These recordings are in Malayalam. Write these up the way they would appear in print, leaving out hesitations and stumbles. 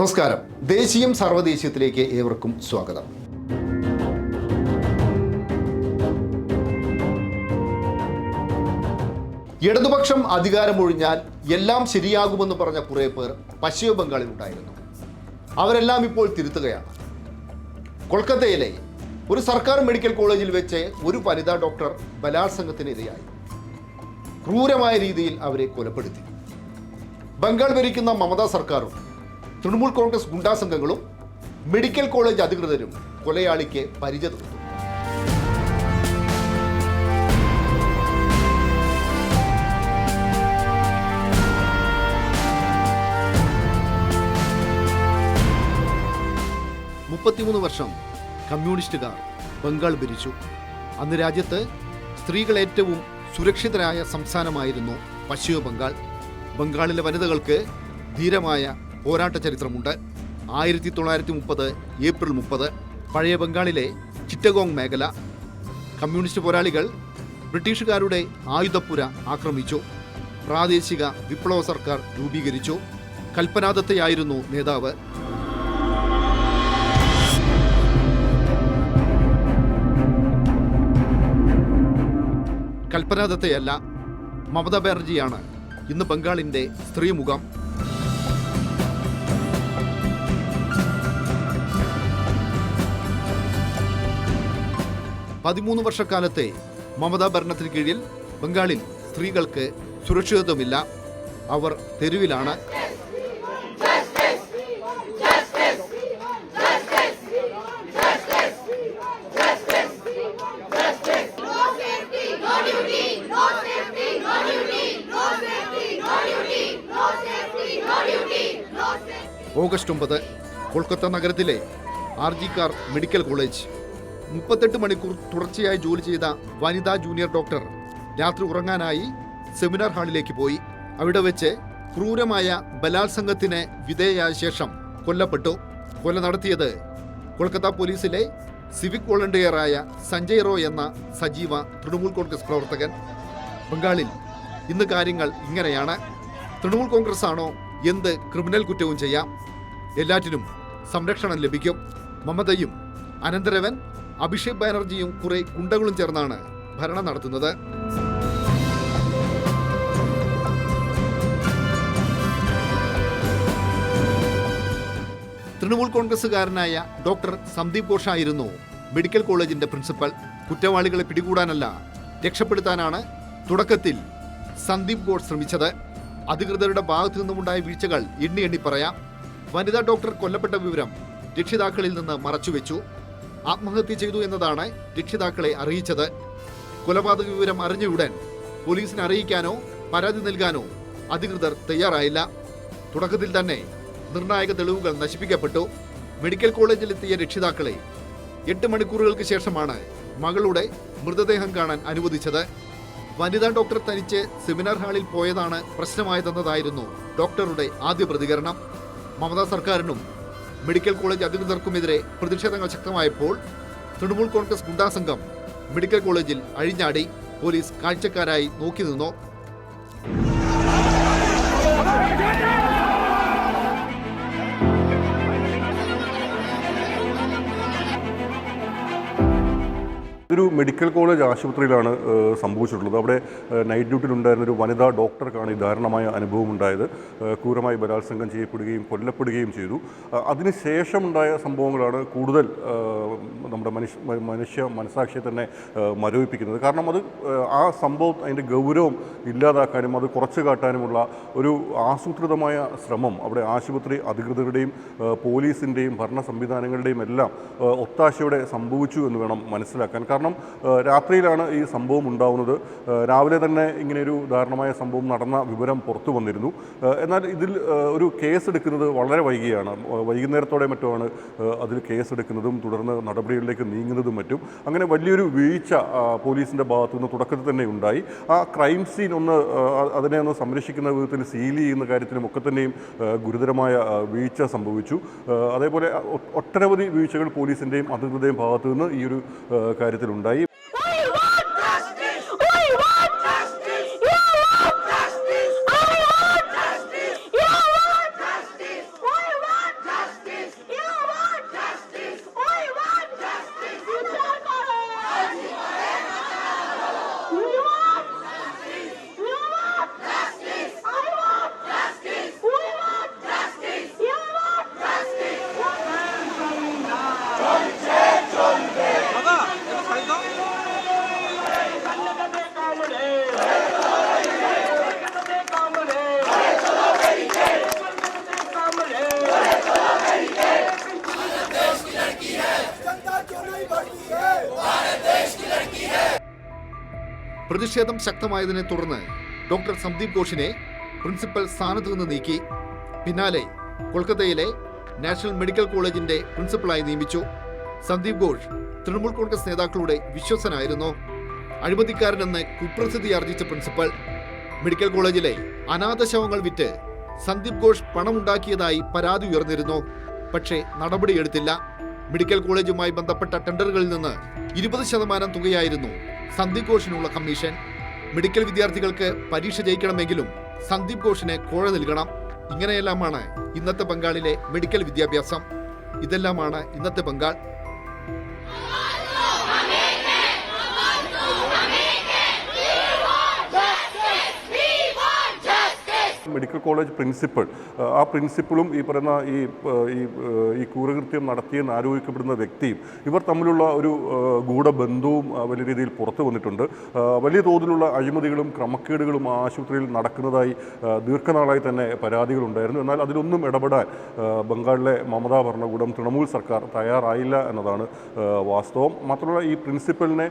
നമസ്കാരം. ദേശീയം സർവ്വദേശീയത്തിലേക്ക് ഏവർക്കും സ്വാഗതം. ഇടതുപക്ഷം അധികാരമൊഴിഞ്ഞാൽ എല്ലാം ശരിയാകുമെന്ന് പറഞ്ഞ കുറേ പേർ പശ്ചിമ ബംഗാളിൽ ഉണ്ടായിരുന്നു. അവരെല്ലാം ഇപ്പോൾ തിരുത്തുകയാണ്. കൊൽക്കത്തയിലെ ഒരു സർക്കാർ മെഡിക്കൽ കോളേജിൽ വെച്ച് ഒരു വനിതാ ഡോക്ടർ ബലാത്സംഗത്തിനിരയായി. ക്രൂരമായ രീതിയിൽ അവരെ കൊലപ്പെടുത്തി. ബംഗാൾ ഭരിക്കുന്ന മമതാ സർക്കാരും തൃണമൂൽ കോൺഗ്രസ് ഗുണ്ടാ സംഘങ്ങളും മെഡിക്കൽ കോളേജ് അധികൃതരും കൊലയാളിക്ക് പരിചയ തീർത്തു. വർഷം കമ്മ്യൂണിസ്റ്റുകാർ ബംഗാൾ ഭരിച്ചു. അന്ന് രാജ്യത്ത് സ്ത്രീകൾ ഏറ്റവും സുരക്ഷിതരായ സംസ്ഥാനമായിരുന്നു പശ്ചിമ ബംഗാൾ. ബംഗാളിലെ വനിതകൾക്ക് ധീരമായ പോരാട്ട ചരിത്രമുണ്ട്. 1930 ഏപ്രിൽ 30 പഴയ ബംഗാളിലെ ചിറ്റഗോങ് മേഖല കമ്മ്യൂണിസ്റ്റ് പോരാളികൾ ബ്രിട്ടീഷുകാരുടെ ആയുധപ്പുര ആക്രമിച്ചു. പ്രാദേശിക വിപ്ലവ സർക്കാർ രൂപീകരിച്ചു. കൽപ്പന ദത്തയായിരുന്നു നേതാവ്. കൽപ്പന ദത്തയല്ല, മമതാ ബാനർജിയാണ് ഇന്ന് ബംഗാളിൻ്റെ സ്ത്രീമുഖം. പതിമൂന്ന് വർഷക്കാലത്തെ മമതാ ഭരണത്തിന് കീഴിൽ ബംഗാളിൽ സ്ത്രീകൾക്ക് സുരക്ഷിതത്വമില്ല. അവർ തെരുവിലാണ്. ഓഗസ്റ്റ് 9 കൊൽക്കത്ത നഗരത്തിലെ ആർജിക്കാർ മെഡിക്കൽ കോളേജ്. 38 മണിക്കൂർ തുടർച്ചയായി ജോലി ചെയ്ത വനിതാ ജൂനിയർ ഡോക്ടർ രാത്രി ഉറങ്ങാനായി സെമിനാർ ഹാളിലേക്ക് പോയി. അവിടെ വെച്ച് ക്രൂരമായ ബലാത്സംഗത്തിന് വിധേയയായ ശേഷം കൊല്ലപ്പെട്ടു. കൊല നടത്തിയത് കൊൽക്കത്ത പോലീസിലെ സിവിക് വോളണ്ടിയറായ സഞ്ജയ് റോയ് എന്ന സജീവ തൃണമൂൽ കോൺഗ്രസ് പ്രവർത്തകൻ. ബംഗാളിൽ ഇന്ന് കാര്യങ്ങൾ ഇങ്ങനെയാണ്. തൃണമൂൽ കോൺഗ്രസ് ആണോ എന്ത് ക്രിമിനൽ കുറ്റവും ചെയ്യാം, എല്ലാറ്റിനും സംരക്ഷണം ലഭിക്കും. മമതയും അനന്തരവൻ അഭിഷേക് ബാനർജിയും കുറെ ഗുണ്ടകളും ചേർന്നാണ് ഭരണം നടത്തുന്നത്. തൃണമൂൽ കോൺഗ്രസുകാരനായ ഡോക്ടർ സന്ദീപ് ഘോഷായിരുന്നു മെഡിക്കൽ കോളേജിന്റെ പ്രിൻസിപ്പൽ. കുറ്റവാളികളെ പിടികൂടാനല്ല, രക്ഷപ്പെടുത്താനാണ് തുടക്കത്തിൽ സന്ദീപ് ഘോഷ് ശ്രമിച്ചത്. അധികൃതരുടെ ഭാഗത്തു നിന്നുമുണ്ടായ വീഴ്ചകൾ എണ്ണി പറയാം. വനിതാ ഡോക്ടർ കൊല്ലപ്പെട്ട വിവരം രക്ഷിതാക്കളിൽ നിന്ന് മറച്ചുവെച്ചു. ആത്മഹത്യ ചെയ്തു എന്നതാണ് രക്ഷിതാക്കളെ അറിയിച്ചത്. കൊലപാതക വിവരം അറിഞ്ഞയുടൻ പോലീസിനെ അറിയിക്കാനോ പരാതി നൽകാനോ അധികൃതർ തയ്യാറായില്ല. തുടക്കത്തിൽ തന്നെ നിർണായക തെളിവുകൾ നശിപ്പിക്കപ്പെട്ടു. മെഡിക്കൽ കോളേജിലെത്തിയ രക്ഷിതാക്കളെ 8 മണിക്കൂറുകൾക്ക് ശേഷമാണ് മകളുടെ മൃതദേഹം കാണാൻ അനുവദിച്ചത്. വനിതാ ഡോക്ടർ തനിച്ച് സെമിനാർ ഹാളിൽ പോയതാണ് പ്രശ്നമായതെന്നതായിരുന്നു ഡോക്ടറുടെ ആദ്യ പ്രതികരണം. മമതാ സർക്കാരിനും മെഡിക്കൽ കോളേജ് അധികൃതർക്കുമെതിരെ പ്രതിഷേധങ്ങൾ ശക്തമായപ്പോൾ തൃണമൂൽ കോൺഗ്രസ് ഗുണ്ടാ സംഘം മെഡിക്കൽ കോളേജിൽ അഴിഞ്ഞാടി. പോലീസ് കാഴ്ചക്കാരായി നോക്കി നിന്നു. ഇതൊരു മെഡിക്കൽ കോളേജ് ആശുപത്രിയിലാണ് സംഭവിച്ചിട്ടുള്ളത്. അവിടെ നൈറ്റ് ഡ്യൂട്ടിയിലുണ്ടായിരുന്നൊരു വനിതാ ഡോക്ടർക്കാണ് ഈ ദാരുണമായ അനുഭവം ഉണ്ടായത്. ക്രൂരമായി ബലാത്സംഗം ചെയ്യപ്പെടുകയും കൊല്ലപ്പെടുകയും ചെയ്തു. അതിനുശേഷമുണ്ടായ സംഭവങ്ങളാണ് കൂടുതൽ നമ്മുടെ മനുഷ്യ മനസാക്ഷിയെ തന്നെ മരവിപ്പിക്കുന്നത്. കാരണം അത് ആ സംഭവം അതിൻ്റെ ഗൗരവം ഇല്ലാതാക്കാനും അത് കുറച്ച് കാട്ടാനുമുള്ള ഒരു ആസൂത്രിതമായ ശ്രമം അവിടെ ആശുപത്രി അധികൃതരുടെയും പോലീസിൻ്റെയും ഭരണ സംവിധാനങ്ങളുടെയും എല്ലാം ഒത്താശയോടെ സംഭവിച്ചു എന്ന് വേണം മനസ്സിലാക്കാൻ. കാരണം രാത്രിയിലാണ് ഈ സംഭവം ഉണ്ടാവുന്നത്. രാവിലെ തന്നെ ഇങ്ങനെയൊരു ദാരുണമായ സംഭവം നടന്ന വിവരം പുറത്തു വന്നിരുന്നു. എന്നാൽ ഇതിൽ ഒരു കേസെടുക്കുന്നത് വളരെ വൈകിയാണ്. വൈകുന്നേരത്തോടെ മറ്റുമാണ് അതിൽ കേസെടുക്കുന്നതും തുടർന്ന് നടപടികളിലേക്ക് നീങ്ങുന്നതും മറ്റും. അങ്ങനെ വലിയൊരു വീഴ്ച പോലീസിൻ്റെ ഭാഗത്തു നിന്ന് തുടക്കത്തിൽ തന്നെ ഉണ്ടായി. ആ ക്രൈം സീൻ അതിനെ ഒന്ന് സംരക്ഷിക്കുന്ന വിധത്തിൽ സീൽ ചെയ്യുന്ന കാര്യത്തിലും ഒക്കെ തന്നെയും ഗുരുതരമായ വീഴ്ച സംഭവിച്ചു. അതേപോലെ ഒട്ടനവധി വീഴ്ചകൾ പോലീസിൻ്റെയും അധികൃതരുടെയും ഭാഗത്തു നിന്ന് ഈ ഒരു കാര്യത്തിലുണ്ടായി. പ്രതിഷേധം ശക്തമായതിനെ തുടർന്ന് ഡോക്ടർ സന്ദീപ് ഘോഷിനെ പ്രിൻസിപ്പൽ സ്ഥാനത്ത് നിന്ന് നീക്കി. പിന്നാലെ കൊൽക്കത്തയിലെ നാഷണൽ മെഡിക്കൽ കോളേജിന്റെ പ്രിൻസിപ്പലായി നിയമിച്ചു. സന്ദീപ് ഘോഷ് തൃണമൂൽ കോൺഗ്രസ് നേതാക്കളുടെ വിശ്വസനായിരുന്നു. അഴിമതിക്കാരനെന്ന് കുപ്രസിദ്ധി ആർജിച്ച പ്രിൻസിപ്പൽ. മെഡിക്കൽ കോളേജിലെ അനാഥ ശവങ്ങൾ വിറ്റ് സന്ദീപ് ഘോഷ് പണമുണ്ടാക്കിയതായി പരാതി ഉയർന്നിരുന്നു. പക്ഷേ നടപടിയെടുത്തില്ല. മെഡിക്കൽ കോളേജുമായി ബന്ധപ്പെട്ട ടെൻഡറുകളിൽ നിന്ന് 20% തുകയായിരുന്നു സന്ദീപ് ഘോഷിനുള്ള കമ്മീഷൻ. മെഡിക്കൽ വിദ്യാർത്ഥികൾക്ക് പരീക്ഷ ജയിക്കണമെങ്കിലും സന്ദീപ് ഘോഷിന് കോഴ നൽകണം. ഇങ്ങനെയെല്ലാമാണ് ഇന്നത്തെ ബംഗാളിലെ മെഡിക്കൽ വിദ്യാഭ്യാസം. ഇതെല്ലാമാണ് ഇന്നത്തെ ബംഗാൾ. മെഡിക്കൽ കോളേജ് പ്രിൻസിപ്പൽ, ആ പ്രിൻസിപ്പളും ഈ പറയുന്ന ഈ ക്രൂരകൃത്യം നടത്തിയെന്ന് ആരോപിക്കപ്പെടുന്ന വ്യക്തിയും ഇവർ തമ്മിലുള്ള ഒരു ഗൂഢബന്ധവും വലിയ രീതിയിൽ പുറത്തു വന്നിട്ടുണ്ട്. വലിയ തോതിലുള്ള അഴിമതികളും ക്രമക്കേടുകളും ആ ആശുപത്രിയിൽ നടക്കുന്നതായി ദീർഘനാളായി തന്നെ പരാതികളുണ്ടായിരുന്നു. എന്നാൽ അതിലൊന്നും ഇടപെടാൻ ബംഗാളിലെ മമതാ ഭരണകൂടം, തൃണമൂൽ സർക്കാർ തയ്യാറായില്ല എന്നതാണ് വാസ്തവം. മാത്രമല്ല ഈ പ്രിൻസിപ്പലിനെ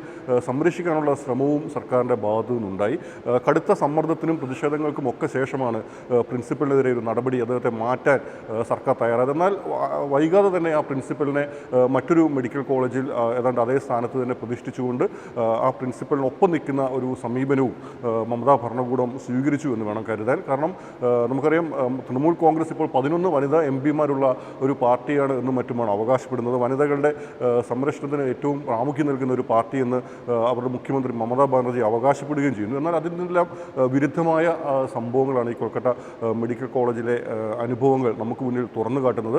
സംരക്ഷിക്കാനുള്ള ശ്രമവും സർക്കാരിൻ്റെ ഭാഗത്തു നിന്നുണ്ടായി. കടുത്ത സമ്മർദ്ദത്തിനും പ്രതിഷേധങ്ങൾക്കും ഒക്കെ ശേഷമാണ് പ്രിൻസിപ്പലിനെതിരെ ഒരു നടപടി, അദ്ദേഹത്തെ മാറ്റാൻ സർക്കാർ തയ്യാറായത്. എന്നാൽ വൈകാതെ തന്നെ ആ പ്രിൻസിപ്പലിനെ മറ്റൊരു മെഡിക്കൽ കോളേജിൽ ഏതാണ്ട് അതേ സ്ഥാനത്ത് തന്നെ പ്രതിഷ്ഠിച്ചുകൊണ്ട് ആ പ്രിൻസിപ്പലിനൊപ്പം നിൽക്കുന്ന ഒരു സമീപനവും മമതാ ഭരണകൂടം സ്വീകരിച്ചു എന്ന് വേണം കരുതാൻ. കാരണം നമുക്കറിയാം, തൃണമൂൽ കോൺഗ്രസ് ഇപ്പോൾ 11 വനിതാ MP-മാരുള്ള ഒരു പാർട്ടിയാണ് എന്നും മറ്റുമാണ് അവകാശപ്പെടുന്നത്. വനിതകളുടെ സംരക്ഷണത്തിന് ഏറ്റവും പ്രാമുഖ്യം നൽകുന്ന ഒരു പാർട്ടി എന്ന് അവരുടെ മുഖ്യമന്ത്രി മമതാ ബാനർജി അവകാശപ്പെടുകയും ചെയ്യുന്നു. എന്നാൽ അതിനെല്ലാം വിരുദ്ധമായ സംഭവങ്ങളാണ് ഈ കൊൽക്കത്ത മെഡിക്കൽ കോളേജിലെ അനുഭവങ്ങൾ നമുക്ക് മുന്നിൽ തുറന്നു കാട്ടുന്നത്.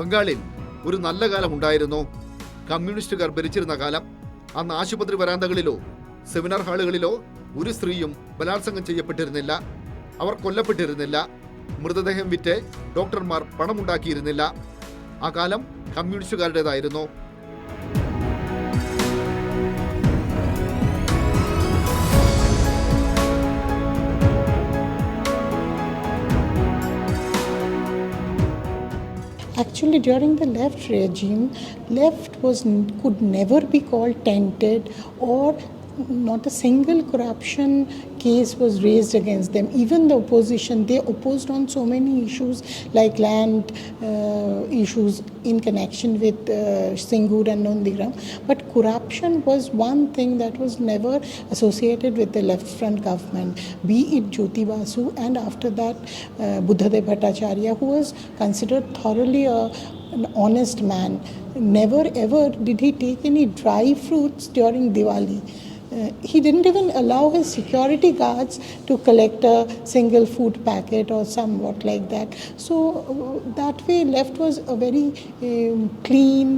ബംഗാളിൽ ഒരു നല്ല കാലം ഉണ്ടായിരുന്നു. കമ്മ്യൂണിസ്റ്റുകാർ ഭരിച്ചിരുന്ന കാലം. അന്ന് ആശുപത്രി വരാന്തകളിലോ സെമിനാർ ഹാളുകളിലോ ഒരു സ്ത്രീയും ബലാത്സംഗം ചെയ്യപ്പെട്ടിരുന്നില്ല. അവർ കൊല്ലപ്പെട്ടിരുന്നില്ല. മൃതദേഹം വിറ്റ് ഡോക്ടർമാർ പണമുണ്ടാക്കിയിരുന്നില്ല. ആ കാലം കമ്മ്യൂണിസ്റ്റുകാരുടേതായിരുന്നു. Actually, during the left regime, could never be called tainted, or not a single corruption case was raised against them. Even the opposition, they opposed on so many issues like land issues in connection with Singur and Nondigram. But corruption was one thing that was never associated with the left front government, be it Jyoti Basu and after that Buddhadev Bhattacharya, who was considered thoroughly an honest man. Never ever did he take any dry fruits during Diwali. He didn't even allow his security guards to collect a single food packet or somewhat like that. So that way left was a very clean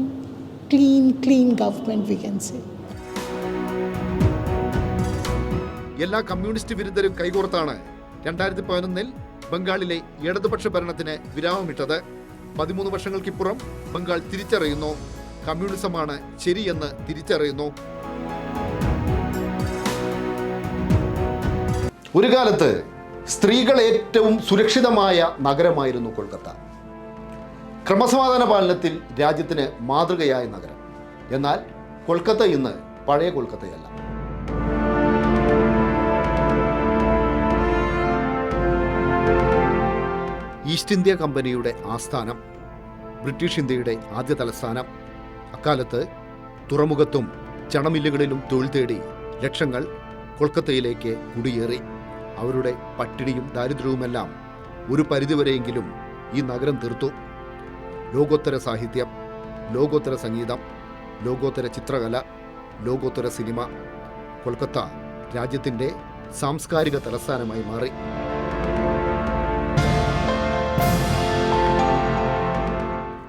government, we can say. എല്ലാ കമ്മ്യൂണിസ്റ്റ് വിരുദ്ധരും കൈകോർത്താണ് 2011 ബംഗാളിലെ ഇടതുപക്ഷ ഭരണത്തിന് വിരാമമിട്ടത്. 13 വർഷങ്ങൾക്കിപ്പുറം ബംഗാൾ തിരിച്ചറിയുന്നു. കമ്മ്യൂണിസമാണ് ശരിയെന്ന് തിരിച്ചറിയുന്നു. ഒരു കാലത്ത് സ്ത്രീകൾ ഏറ്റവും സുരക്ഷിതമായ നഗരമായിരുന്നു കൊൽക്കത്ത. ക്രമസമാധാന പാലനത്തിൽ രാജ്യത്തിന് മാതൃകയായ നഗരം. എന്നാൽ കൊൽക്കത്ത ഇന്ന് പഴയ കൊൽക്കത്തയല്ല. ഈസ്റ്റ് ഇന്ത്യ കമ്പനിയുടെ ആസ്ഥാനം, ബ്രിട്ടീഷ് ഇന്ത്യയുടെ ആദ്യ തലസ്ഥാനം. അക്കാലത്ത് തുറമുഖത്തും ചണമില്ലുകളിലും തൊഴിൽ തേടി ലക്ഷങ്ങൾ കൊൽക്കത്തയിലേക്ക് കുടിയേറി. അവരുടെ പട്ടിണിയും ദാരിദ്ര്യവുമെല്ലാം ഒരു പരിധിവരെയെങ്കിലും ഈ നഗരം തീർത്തു. ലോകോത്തര സാഹിത്യം, ലോകോത്തര സംഗീതം, ലോകോത്തര ചിത്രകല, ലോകോത്തര സിനിമ. കൊൽക്കത്ത രാജ്യത്തിൻ്റെ സാംസ്കാരിക തലസ്ഥാനമായി മാറി.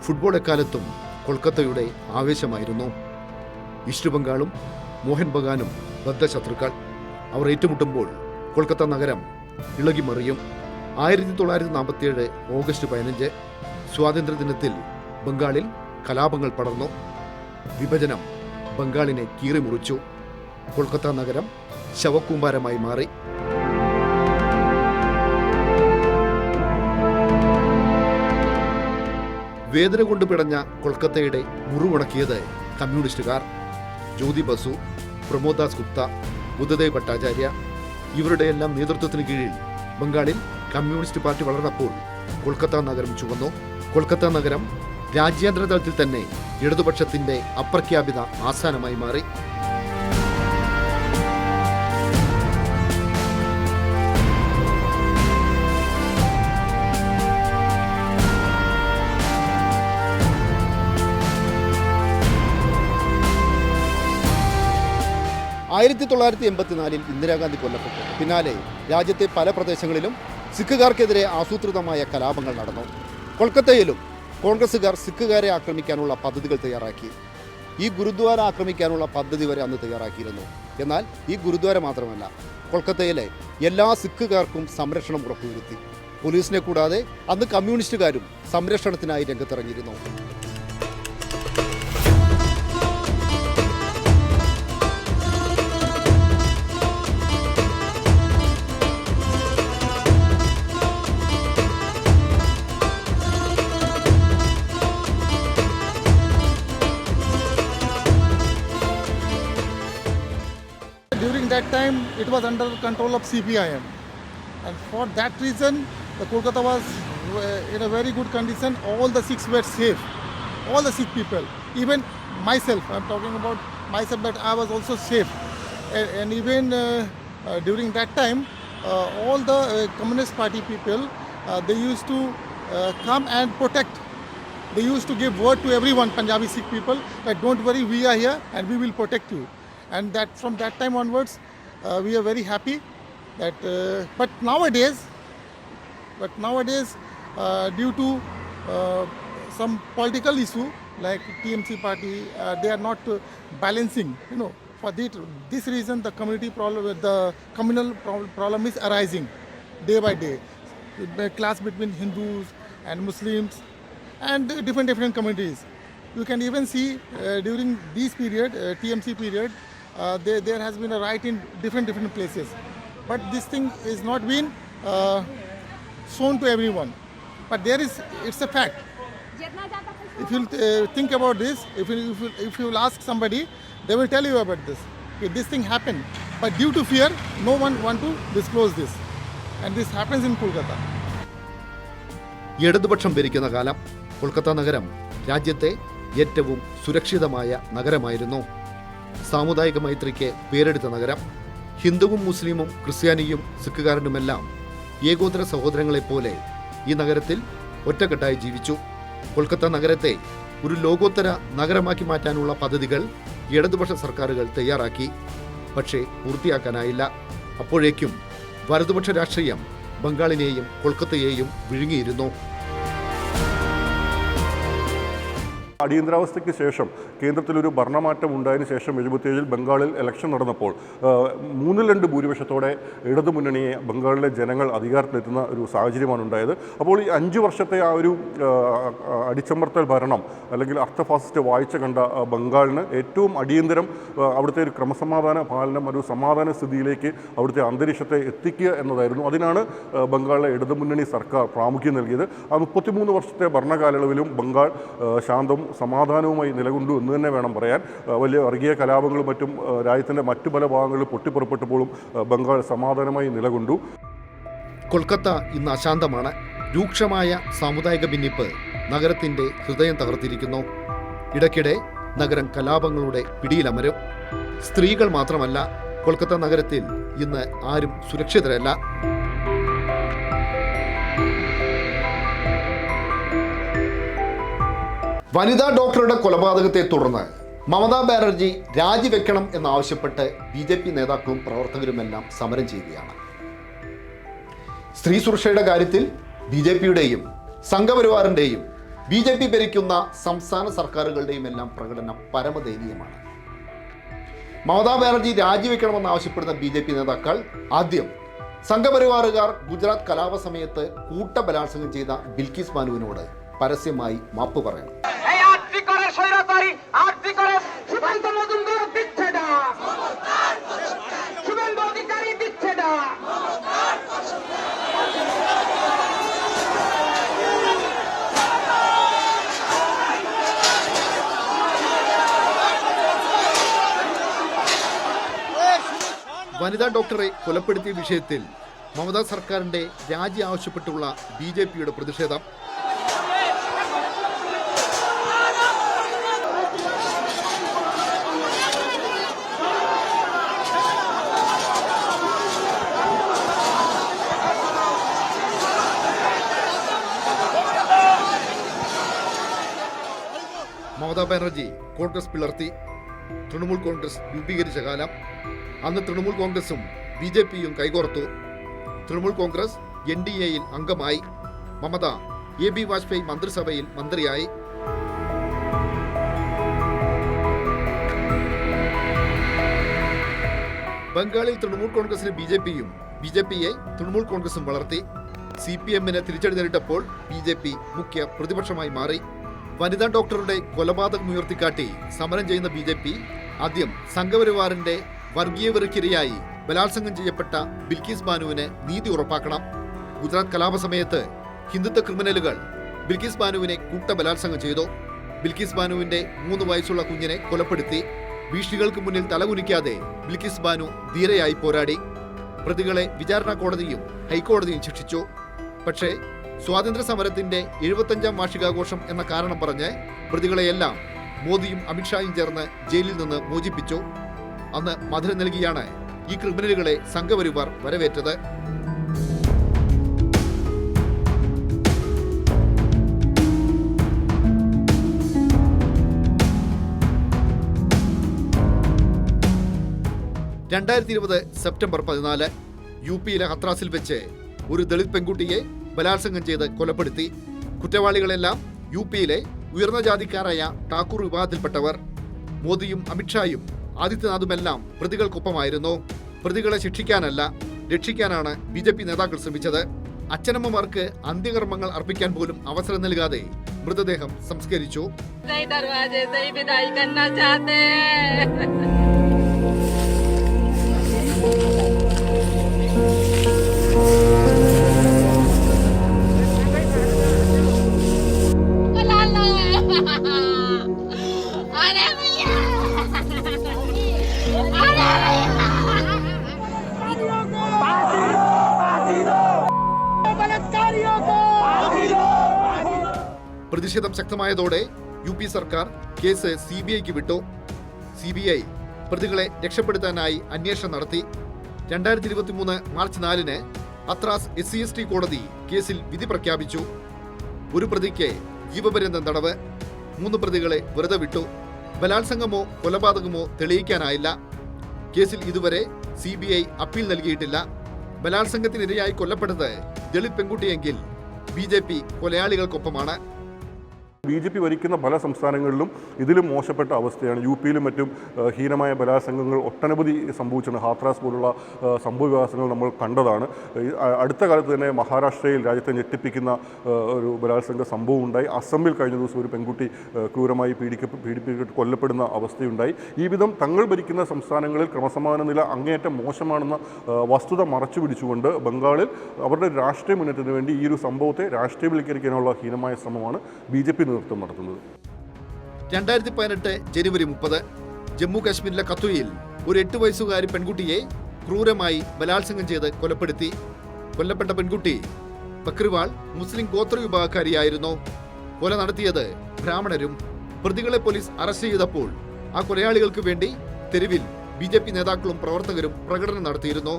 ഫുട്ബോൾ എക്കാലത്തും കൊൽക്കത്തയുടെ ആവേശമായിരുന്നു. ഈസ്റ്റ് ബംഗാളും മോഹൻ ബഗാനും ബദ്ധശത്രുക്കൾ. അവർ ഏറ്റുമുട്ടുമ്പോൾ കൊൽക്കത്ത നഗരം ഇളകിമറിയും. 1947 ഓഗസ്റ്റ് 15 സ്വാതന്ത്ര്യദിനത്തിൽ ബംഗാളിൽ കലാപങ്ങൾ പടർന്നു. വിഭജനം ബംഗാളിനെ കീറിമുറിച്ചു. കൊൽക്കത്ത നഗരം ശവക്കൂമ്പാരമായി മാറി. വേദന കൊണ്ട് പിടഞ്ഞ കൊൽക്കത്തയുടെ മുറിവുണക്കിയത് കമ്മ്യൂണിസ്റ്റുകാർ. ജ്യോതി ബസു, പ്രമോദ് ദാസ് ഗുപ്ത, ബുദ്ധദേവ് ഭട്ടാചാര്യ ഇവരുടെയെല്ലാം നേതൃത്വത്തിന് കീഴിൽ ബംഗാളിൽ കമ്മ്യൂണിസ്റ്റ് പാർട്ടി വളർന്നപ്പോൾ കൊൽക്കത്ത നഗരം ചുവന്നു. കൊൽക്കത്ത നഗരം രാജ്യാന്തര തലത്തിൽ തന്നെ ഇടതുപക്ഷത്തിന്റെ അപ്രഖ്യാപിത ആസ്ഥാനമായി മാറി. ആയിരത്തി 1984 ഇന്ദിരാഗാന്ധി കൊല്ലപ്പെട്ടു. പിന്നാലെ രാജ്യത്തെ പല പ്രദേശങ്ങളിലും സിഖുകാർക്കെതിരെ ആസൂത്രിതമായ കലാപങ്ങൾ നടന്നു. കൊൽക്കത്തയിലും കോൺഗ്രസുകാർ സിഖുകാരെ ആക്രമിക്കാനുള്ള പദ്ധതികൾ തയ്യാറാക്കി. ഈ ഗുരുദ്വാര ആക്രമിക്കാനുള്ള പദ്ധതി വരെ അന്ന് തയ്യാറാക്കിയിരുന്നു. എന്നാൽ ഈ ഗുരുദ്വാര മാത്രമല്ല, കൊൽക്കത്തയിലെ എല്ലാ സിഖുകാർക്കും സംരക്ഷണം ഉറപ്പുവരുത്തി. പോലീസിനെ കൂടാതെ അന്ന് കമ്മ്യൂണിസ്റ്റുകാരും സംരക്ഷണത്തിനായി രംഗത്തിറങ്ങിയിരുന്നു. During that time, it was under control of CPIM, and for that reason, the Kolkata was in a very good condition. All the Sikhs were safe, all the Sikh people, even myself. I'm talking about myself, that I was also safe, and even during that time, all the Communist Party people, they used to come and protect. They used to give word to everyone, Punjabi Sikh people, that don't worry, we are here and we will protect you. And that from that time onwards, we are very happy that. But nowadays, due to some political issue like TMC party, they are not balancing. For this reason, the community problem, the communal problem is arising day by day. The clash between Hindus and Muslims and different communities. You can even see during this period, TMC period, there has been a riot in different places. But this thing is not been shown to everyone. But it's a fact. If you think about this, if you will ask somebody, they will tell you about this. Okay, this thing happened. But due to fear, no one want to disclose this. And this happens in Kolkata. ഇടതുപക്ഷം ഭരിക്കുന്ന കാലം കൊൽക്കത്ത നഗരം രാജ്യത്തെ ഏറ്റവും സുരക്ഷിതമായ നഗരമായിരുന്നു. സാമുദായിക മൈത്രിക്ക് പേരെടുത്ത നഗരം. ഹിന്ദുവും മുസ്ലിമും ക്രിസ്ത്യാനിയും സിഖുകാരനുമെല്ലാം ഏകോദര സഹോദരങ്ങളെപ്പോലെ ഈ നഗരത്തിൽ ഒറ്റക്കെട്ടായി ജീവിച്ചു. കൊൽക്കത്ത നഗരത്തെ ഒരു ലോകോത്തര നഗരമാക്കി മാറ്റാനുള്ള പദ്ധതികൾ ഇടതുപക്ഷ സർക്കാരുകൾ തയ്യാറാക്കി. പക്ഷേ പൂർത്തിയാക്കാനായില്ല. അപ്പോഴേക്കും വലതുപക്ഷ രാഷ്ട്രീയം ബംഗാളിനെയും കൊൽക്കത്തയെയും വിഴുങ്ങിയിരുന്നു. അടിയന്തരാവസ്ഥയ്ക്ക് ശേഷം കേന്ദ്രത്തിലൊരു ഭരണമാറ്റം ഉണ്ടായതിനു ശേഷം 77-ൽ ബംഗാളിൽ ഇലക്ഷൻ നടന്നപ്പോൾ 3-2 ഭൂരിപക്ഷത്തോടെ ഇടതുമുന്നണിയെ ബംഗാളിലെ ജനങ്ങൾ അധികാരത്തിലെത്തുന്ന ഒരു സാഹചര്യമാണ് ഉണ്ടായത്. അപ്പോൾ ഈ 5 വർഷത്തെ ആ ഒരു അടിച്ചമർത്തൽ ഭരണം അല്ലെങ്കിൽ അർത്ഥഫാസിസ്റ്റ് വാഴ്ച കണ്ട ബംഗാളിന് ഏറ്റവും അടിയന്തരം അവിടുത്തെ ഒരു ക്രമസമാധാന പാലനം, ഒരു സമാധാന സ്ഥിതിയിലേക്ക് അവിടുത്തെ അന്തരീക്ഷത്തെ എത്തിക്കുക എന്നതായിരുന്നു. അതിനാണ് ബംഗാളിലെ ഇടതുമുന്നണി സർക്കാർ പ്രാമുഖ്യം നൽകിയത്. ആ 33 വർഷത്തെ ഭരണകാലയളവിലും ബംഗാൾ ശാന്തവും സമാധാനവുമായി നിലകൊണ്ടു എന്ന് തന്നെ വേണം പറയാൻ. വലിയ വർഗീയ കലാപങ്ങളും മറ്റും രാജ്യത്തിൻ്റെ മറ്റു പല ഭാഗങ്ങളിൽ പൊട്ടിപ്പുറപ്പെട്ടപ്പോഴും ബംഗാൾ സമാധാനമായി നിലകൊണ്ടു. കൊൽക്കത്ത ഇന്ന് അശാന്തമാണ്. രൂക്ഷമായ സാമുദായിക ഭിന്നിപ്പ് നഗരത്തിന്റെ ഹൃദയം തകർത്തിരിക്കുന്നു. ഇടയ്ക്കിടെ നഗരം കലാപങ്ങളുടെ പിടിയിലമരും. സ്ത്രീകൾ മാത്രമല്ല, കൊൽക്കത്ത നഗരത്തിൽ ഇന്ന് ആരും സുരക്ഷിതരല്ല. വനിതാ ഡോക്ടറുടെ കൊലപാതകത്തെ തുടർന്ന് മമതാ ബാനർജി രാജിവെക്കണം എന്നാവശ്യപ്പെട്ട് BJP നേതാക്കളും പ്രവർത്തകരുമെല്ലാം സമരം ചെയ്യുകയാണ്. സ്ത്രീ സുരക്ഷയുടെ കാര്യത്തിൽ BJPയുടെയും സംഘപരിവാറിൻ്റെയും BJP ഭരിക്കുന്ന സംസ്ഥാന സർക്കാരുകളുടെയും എല്ലാം പ്രകടനം പരമദയനീയമാണ്. മമതാ ബാനർജി രാജിവെക്കണമെന്നാവശ്യപ്പെടുന്ന BJP നേതാക്കൾ ആദ്യം സംഘപരിവാറുകാർ ഗുജറാത്ത് കലാപ സമയത്ത് കൂട്ടബലാത്സംഗം ചെയ്ത ബിൽക്കിസ് ബാനുവിനോട് പരസ്യമായി മാപ്പ് പറയണം. স্বৈরাচারী আর্জি করে সুকান্ত মজুমদার দিচ্ছে না, শুভেন্দু অধিকারী দিচ্ছে না। വനിതാ ഡോക്ടറെ കൊലപ്പെടുത്തിയ വിഷയത്തിൽ മമതാ സർക്കാരിന്റെ രാജി ആവശ്യപ്പെട്ടുള്ള BJPയുടെ പ്രതിഷേധം. മമതാ ബാനർജി കോൺഗ്രസ് പിളർത്തി. തൃണമൂൽ കോൺഗ്രസ് രൂപീകരിച്ച കാലം. അന്ന് തൃണമൂൽ കോൺഗ്രസും BJPയും കൈകോർത്തു. തൃണമൂൽ കോൺഗ്രസ് NDAയിൽ അംഗമായി. മമത AB വാജ്പേയി മന്ത്രിസഭയിൽ മന്ത്രിയായി. ബംഗാളിൽ തൃണമൂൽ കോൺഗ്രസിന് BJPയും BJPയെ തൃണമൂൽ കോൺഗ്രസും വളർത്തി. CPMന് തിരിച്ചടി നേരിട്ടപ്പോൾ BJP മുഖ്യ പ്രതിപക്ഷമായി മാറി. വനിതാ ഡോക്ടറുടെ കൊലപാതകം ഉയർത്തിക്കാട്ടി സമരം ചെയ്യുന്ന BJP ആദ്യം സംഘപരിവാറിന്റെ വർഗീയ വെറുക്കിരയായി ബലാത്സംഗം ചെയ്യപ്പെട്ട ബിൽക്കിസ് ബാനുവിന് നീതി ഉറപ്പാക്കണം. ഗുജറാത്ത് കലാപ സമയത്ത് ഹിന്ദുത്വ ക്രിമിനലുകൾ ബിൽക്കിസ് ബാനുവിനെ കൂട്ടബലാത്സംഗം ചെയ്തു. ബിൽക്കിസ് ബാനുവിന്റെ 3 വയസ്സുള്ള കുഞ്ഞിനെ കൊലപ്പെടുത്തി. ഭീഷണികൾക്ക് മുന്നിൽ തലകുനിക്കാതെ ബിൽക്കിസ് ബാനു ധീരയായി പോരാടി. പ്രതികളെ വിചാരണ കോടതിയും ഹൈക്കോടതിയും ശിക്ഷിച്ചു. പക്ഷേ സ്വാതന്ത്ര്യ സമരത്തിന്റെ 75ാം വാർഷികാഘോഷം എന്ന കാരണം പറഞ്ഞ് പ്രതികളെയെല്ലാം മോദിയും അമിത്ഷായും ചേർന്ന് ജയിലിൽ നിന്ന് മോചിപ്പിച്ചു. അന്ന് മധുരം നൽകിയാണ് ഈ ക്രിമിനലുകളെ സംഘപരിവാർ വരവേറ്റത്. സെപ്റ്റംബർ 14 UPയിലെ ഹത്രാസിൽ വെച്ച് ഒരു ദളിത് പെൺകുട്ടിയെ ബലാത്സംഗം ചെയ്ത് കൊലപ്പെടുത്തി. കുറ്റവാളികളെല്ലാം UPയിലെ ഉയർന്ന ജാതിക്കാരായ ഠാക്കൂർ വിഭാഗത്തിൽപ്പെട്ടവർ. മോദിയും അമിത്ഷായും ആദിത്യനാഥുമെല്ലാം പ്രതികൾക്കൊപ്പമായിരുന്നു. പ്രതികളെ ശിക്ഷിക്കാനല്ല, രക്ഷിക്കാനാണ് BJP നേതാക്കൾ ശ്രമിച്ചത്. അച്ഛനമ്മമാർക്ക് അന്ത്യകർമ്മങ്ങൾ അർപ്പിക്കാൻ പോലും അവസരം നൽകാതെ മൃതദേഹം സംസ്കരിച്ചു. പ്രതിഷേധം ശക്തമായതോടെ UP സർക്കാർ കേസ് CBIക്ക് വിട്ടു. CBI പ്രതികളെ രക്ഷപ്പെടുത്താനായി അന്വേഷണം നടത്തി. 2023 മാർച്ച് 4 ഹത്രാസ് SC/ST കോടതി കേസിൽ വിധി പ്രഖ്യാപിച്ചു. ഒരു പ്രതിക്ക് ജീവപര്യന്തം തടവ്, 3 പ്രതികളെ വെറുതെ വിട്ടു. ബലാത്സംഗമോ കൊലപാതകമോ തെളിയിക്കാനായില്ല. കേസിൽ ഇതുവരെ CBI അപ്പീൽ നൽകിയിട്ടില്ല. ബലാത്സംഗത്തിനിരയായി കൊല്ലപ്പെട്ടത് ദളിത് പെൺകുട്ടിയെങ്കിൽ BJP കൊലയാളികൾക്കൊപ്പമാണ്. BJP ഭരിക്കുന്ന പല സംസ്ഥാനങ്ങളിലും ഇതിലും മോശപ്പെട്ട അവസ്ഥയാണ്. UPയിലും മറ്റും ഹീനമായ ബലാത്സംഗങ്ങൾ ഒട്ടനവധി സംഭവിച്ചിട്ടുണ്ട്. ഹാത്രാസ് പോലുള്ള സംഭവവികാസങ്ങൾ നമ്മൾ കണ്ടതാണ്. അടുത്ത കാലത്ത് തന്നെ മഹാരാഷ്ട്രയിൽ രാജ്യത്തെ ഞെട്ടിപ്പിക്കുന്ന ഒരു ബലാത്സംഗ സംഭവം ഉണ്ടായി. അസമിൽ കഴിഞ്ഞ ദിവസം ഒരു പെൺകുട്ടി ക്രൂരമായി പീഡിപ്പിക്കപ്പെട്ട് കൊല്ലപ്പെടുന്ന അവസ്ഥയുണ്ടായി. ഈ വിധം തങ്ങൾ ഭരിക്കുന്ന സംസ്ഥാനങ്ങളിൽ ക്രമസമാധാന നില അങ്ങേയറ്റം മോശമാണെന്ന വസ്തുത മറച്ചു പിടിച്ചുകൊണ്ട് ബംഗാളിൽ അവരുടെ രാഷ്ട്രീയ മുന്നേറ്റത്തിന് വേണ്ടി ഈ ഒരു സംഭവത്തെ രാഷ്ട്രീയവൽക്കരിക്കാനുള്ള ഹീനമായ ശ്രമമാണ് BJP നേതൃത്വം നടത്തുന്നത്. 2018 ജനുവരി 30 ജമ്മു കാശ്മീരിലെ കത്വയിൽ ഒരു 8 വയസ്സുകാരി പെൺകുട്ടിയെ ക്രൂരമായി ബലാത്സംഗം ചെയ്ത് കൊലപ്പെടുത്തി. കൊല്ലപ്പെട്ട പെൺകുട്ടി ബക്രിവാൾ മുസ്ലിം ഗോത്ര വിഭാഗക്കാരിയായിരുന്നു. കൊല നടത്തിയത് ബ്രാഹ്മണരും. പ്രതികളെ പോലീസ് അറസ്റ്റ് ചെയ്തപ്പോൾ ആ കൊലയാളികൾക്ക് വേണ്ടി തെരുവിൽ BJP നേതാക്കളും പ്രവർത്തകരും പ്രകടനം നടത്തിയിരുന്നു.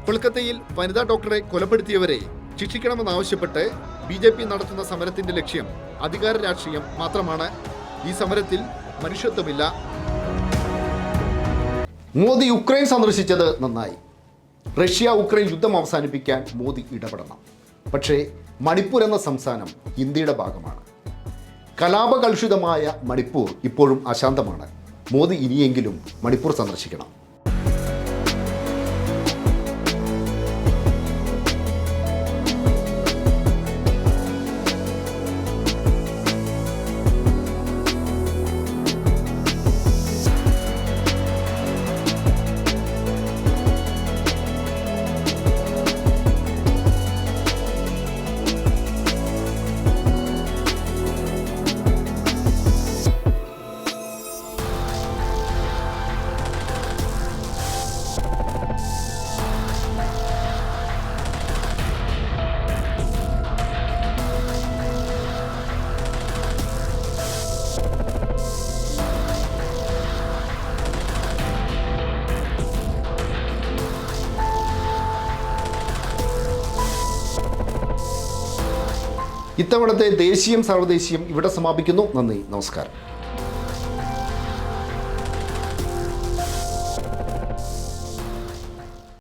കൊൽക്കത്തയിൽ വനിതാ ഡോക്ടറെ കൊലപ്പെടുത്തിയവരെ ശിക്ഷിക്കണമെന്നാവശ്യപ്പെട്ട് BJP നടത്തുന്ന സമരത്തിന്റെ ലക്ഷ്യം അധികാര രാഷ്ട്രീയം മാത്രമാണ്. ഈ സമരത്തിൽ മനുഷ്യത്വമില്ല. മോദി യുക്രൈൻ സന്ദർശിച്ചത് നന്നായി. റഷ്യ ഉക്രൈൻ യുദ്ധം അവസാനിപ്പിക്കാൻ മോദി ഇടപെടണം. പക്ഷേ മണിപ്പൂർ എന്ന സംസ്ഥാനം ഇന്ത്യയുടെ ഭാഗമാണ്. കലാപകലുഷിതമായ മണിപ്പൂർ ഇപ്പോഴും അശാന്തമാണ്. മോദി ഇനിയെങ്കിലും മണിപ്പൂർ സന്ദർശിക്കണം. ഇത്തവണത്തെ ദേശീയം സർവ്വദേശീയം ഇവിടെ സമാപിക്കുന്നു. നന്ദി, നമസ്കാരം.